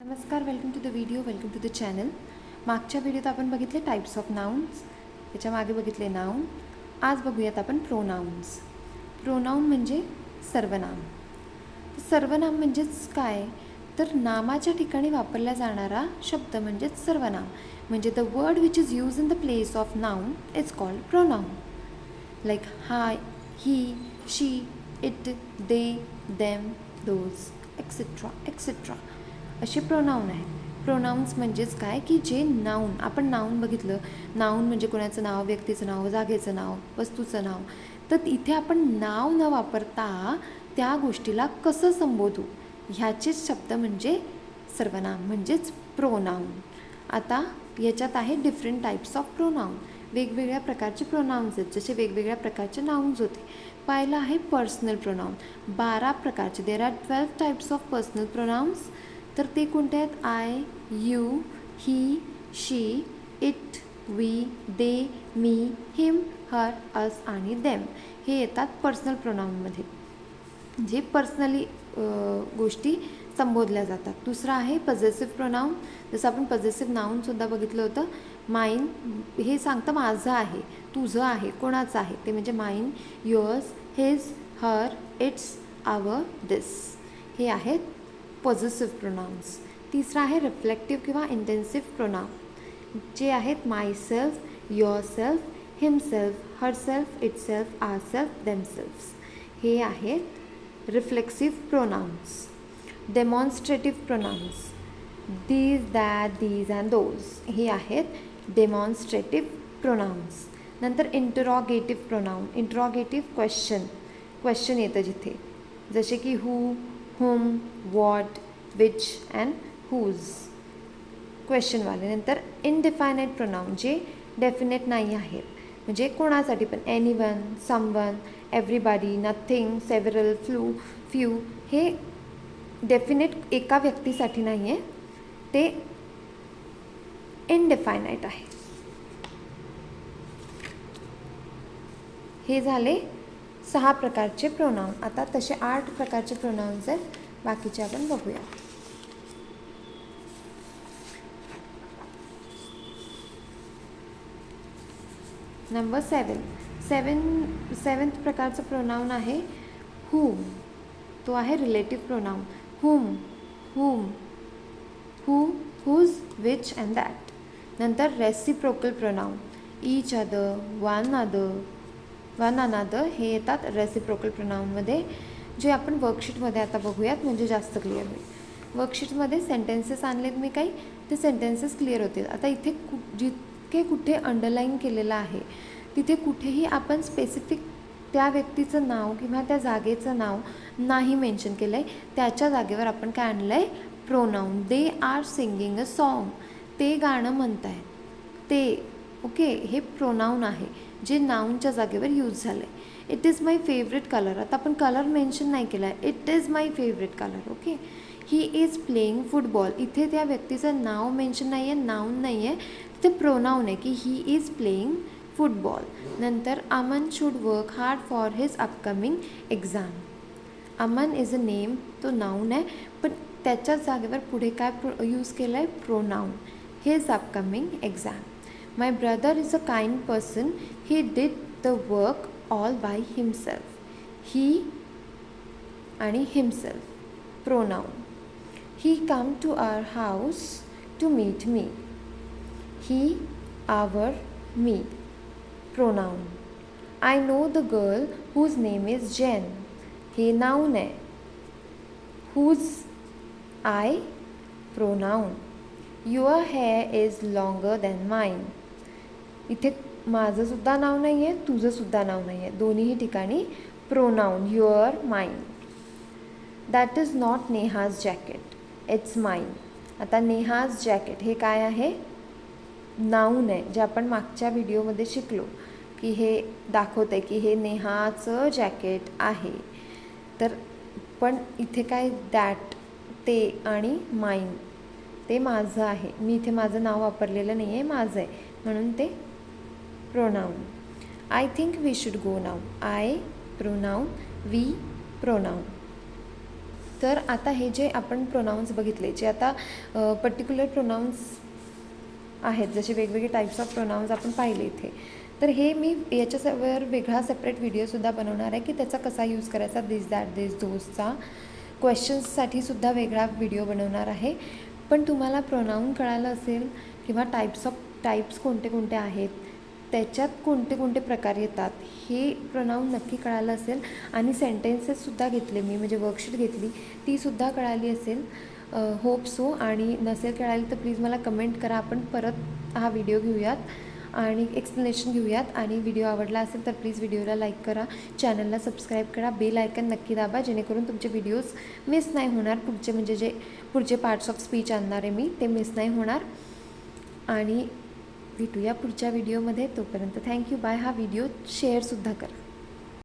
नमस्कार, welcome to the video, welcome to the channel. मागच्या व्हिडिओत आपण बघितले टाईप्स ऑफ नाउन्स, त्याच्या मागे बघितले नाउन. आज बघूयात आपण प्रोनाउन्स. प्रोनाउन म्हणजे सर्वनाम. सर्वनाम म्हणजेच काय, तर नामाच्या ठिकाणी वापरला जाणारा शब्द म्हणजेच सर्वनाम. म्हणजे the word which is use in the place of noun is called pronoun. Like high, he, she, it, they, them, those, etcetera etcetera असे प्रोनाऊन आहेत. प्रोनाउन्स म्हणजेच काय की जे नाऊन, आपण नाऊन बघितलं, नाऊन म्हणजे कोणाचं नाव, व्यक्तीचं नाव, जागेचं नाव, वस्तूचं नाव. तर इथे आपण नाव न वापरता त्या गोष्टीला कसं संबोधू ह्याचेच शब्द म्हणजे सर्वनाम म्हणजेच प्रोनाऊन. आता याच्यात आहे डिफरंट टाईप्स ऑफ प्रोनाऊन. वेगवेगळ्या प्रकारचे प्रोनाउन्स आहेत, जसे वेगवेगळ्या प्रकारचे नाउन्स होते. पहिलं आहे पर्सनल प्रोनाऊन. 12 प्रकारचे, there are 12 types of personal pronouns. तर ते कोणते आहेत? I, you, he, she, it, we, they, me, him, her, us आणि देम. हे येतात पर्सनल प्रोनाऊनमध्ये, जे पर्सनली गोष्टी संबोधल्या जातात. दुसरं आहे पजेसिव्ह प्रोनाऊन. जसं आपण पजेसिव्ह नाऊनसुद्धा बघितलं होतं. माईन हे सांगतं माझं आहे, तुझं आहे, कोणाचं आहे ते, म्हणजे माईन, युअर्स, हिज, हर, इट्स, आवर, दिस. हे आहेत पॉझिटिव्ह प्रोनाउन्स. तिसरा आहे रिफ्लेक्टिव्ह किंवा इंटेन्सिव्ह प्रोनाउन, जे आहेत myself, yourself, himself, herself, itself, ourselves, themselves. हे आहेत reflexive pronouns. Demonstrative pronouns, these, that, these and those. हे आहेत डेमॉन्स्ट्रेटिव्ह प्रोनाउन्स. नंतर इंटरॉगेटिव्ह प्रोनाउन. इंटरॉगेटिव्ह क्वेश्चन येतं जिथे, जसे की हू, whom, what, which and whose, क्वेश्चनवाले. नंतर इनडिफायनाइट प्रोनाउन, जे डेफिनेट नाही आहेत, म्हणजे कोणासाठी पण, anyone, someone, everybody, nothing, several, few. हे डेफिनेट एका व्यक्तीसाठी नाही आहे, ते इनडिफायनाइट आहे. हे झाले 6 प्रकारचे प्रोनाउन. आता तसे 8 प्रकारचे प्रोनाउन्स आहेत, बाकीचे आपण बघूया. नंबर 7th प्रकारचं प्रोनाउन आहे whom. तो आहे relative pronoun. whom, who, whose, which and that. नंतर reciprocal pronoun, each other, one another. हे येतात रेसिप्रोकल प्रोनाउनमध्ये, जे आपण वर्कशीटमध्ये आता बघूयात, म्हणजे जास्त क्लिअर होईल. वर्कशीटमध्ये सेंटेन्सेस आणलेत मी काही, ते सेंटेन्सेस क्लिअर होतील. आता इथे जितके कुठे अंडरलाईन केलेलं आहे तिथे कुठेही आपण स्पेसिफिक त्या व्यक्तीचं नाव किंवा त्या जागेचं नाव नाही मेन्शन केलं आहे. त्याच्या जागेवर आपण काय आणलं आहे? Pronoun. They are singing a song. ते गाणं म्हणत आहेत, ते. ओके, हे प्रोनाऊन आहे जे नाऊनच्या जागेवर यूज झालं आहे. It is my favourite colour. आता आपण कलर मेन्शन नाही केला आहे, it is my favourite colour. Okay. He is playing football. इथे त्या व्यक्तीचं नाव मेन्शन नाही आहे, नाऊन नाही आहे, तिथे प्रोनाऊन आहे की ही इज प्लेइंग फुटबॉल. नंतर Aman should work hard for his upcoming exam. Aman is a name, तो नाऊन आहे, पण त्याच्या जागेवर पुढे काय यूज केलं आहे? Pronoun. His upcoming exam. My brother is a kind person. He did the work all by himself. He आणि himself, pronoun. He come to our house to meet me. He, our, me, pronoun. I know the girl whose name is Jen. हे noun आहे. Whose, I, pronoun. Your hair is longer than mine. इथे माझंसुद्धा नाव नाही आहे, तुझंसुद्धा नाव नाही आहे, दोन्हीही ठिकाणी pronoun. Your, माईन. That is not Neha's jacket, it's माईन. आता नेहाज जॅकेट हे काय आहे? नाऊन आहे, जे आपण मागच्या व्हिडिओमध्ये शिकलो की हे दाखवतं आहे की हे नेहाचं जॅकेट आहे. तर पण इथे काय, दॅट, ते, आणि माईन, ते माझं आहे. मी इथे माझं नाव वापरलेलं नाही आहे, माझं आहे, म्हणून ते pronoun. I think, we should go now. I, pronoun. We, pronoun. तर आता हे जे आपण प्रोनाऊन्स बघितले, जे आता पर्टिक्युलर प्रोनाऊन्स आहेत, जसे वेगवेगळे टाईप्स ऑफ प्रोनाऊन्स आपण पाहिले इथे, तर हे मी याच्यावर वेगळा सेपरेट व्हिडिओसुद्धा बनवणार आहे की त्याचा कसा यूज करायचा, दिस दॅट दिस दोजचा. क्वेश्चन्ससाठी सुद्धा वेगळा व्हिडिओ बनवणार आहे. पण तुम्हाला प्रोनाऊन कळालं असेल किंवा टाईप्स कोणते कोणते आहेत, त्याच्यात कोणते कोणते प्रकार येतात हे प्रोनाऊन नक्की कळालं असेल. आणि सेंटेन्सेससुद्धा घेतले मी, म्हणजे वर्कशीट घेतली, तीसुद्धा कळाली असेल, होप सो. आणि नसेल कळाली तर प्लीज मला कमेंट करा, आपण परत हा व्हिडिओ घेऊयात आणि एक्सप्लेनेशन घेऊयात. आणि व्हिडिओ आवडला असेल तर प्लीज व्हिडिओला लाईक करा, चॅनलला सबस्क्राईब करा, बेल आयकन नक्की दाबा, जेणेकरून तुमचे व्हिडिओज मिस नाही होणार. म्हणजे जे पुढचे पार्ट्स ऑफ स्पीच आणणार आहे मी, ते मिस नाही होणार. आणि भेटूया पुढच्या व्हिडिओमध्ये. तोपर्यंत थँक्यू, बाय. हा व्हिडिओ शेअरसुद्धा करा.